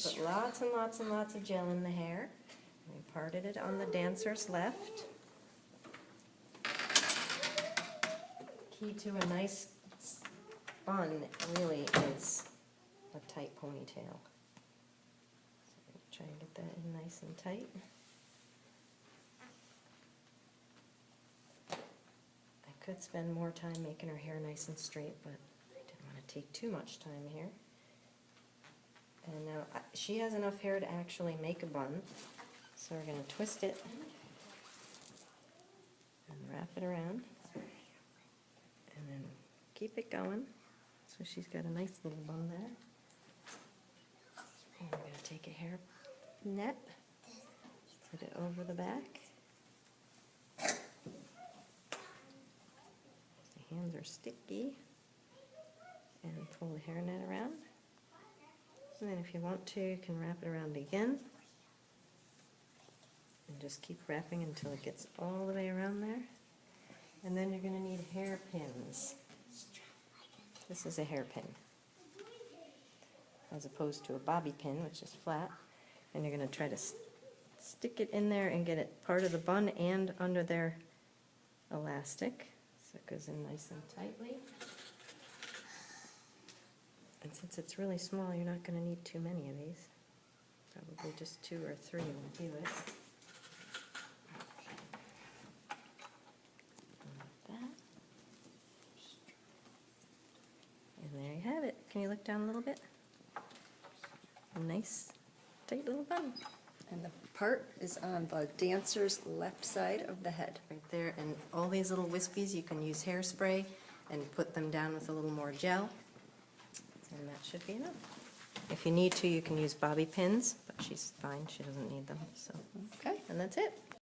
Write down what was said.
Put lots and lots and lots of gel in the hair. We parted it on the dancer's left. Key to a nice bun really is a tight ponytail. So I'm going to try and get that in nice and tight. I could spend more time making her hair nice and straight, but I didn't want to take too much time here. And now she has enough hair to actually make a bun, so we're going to twist it and wrap it around, and then keep it going. So she's got a nice little bun there. And we're going to take a hair net, put it over the back. The hands are sticky, and pull the hairnet around. And then if you want to, you can wrap it around again. And just keep wrapping until it gets all the way around there. And then you're going to need hairpins. This is a hairpin, as opposed to a bobby pin, which is flat. And you're going to try to stick it in there and get it part of the bun and under their elastic, so it goes in nice and tightly. And since it's really small, you're not going to need too many of these. Probably just 2 or 3 will do it. Like that. And there you have it. Can you look down a little bit? A nice, tight little bun. And the part is on the dancer's left side of the head. Right there. And all these little wispies, you can use hairspray and put them down with a little more gel. And that should be enough. If you need to, you can use bobby pins, but she's fine. She doesn't need them. So, Okay. and that's it.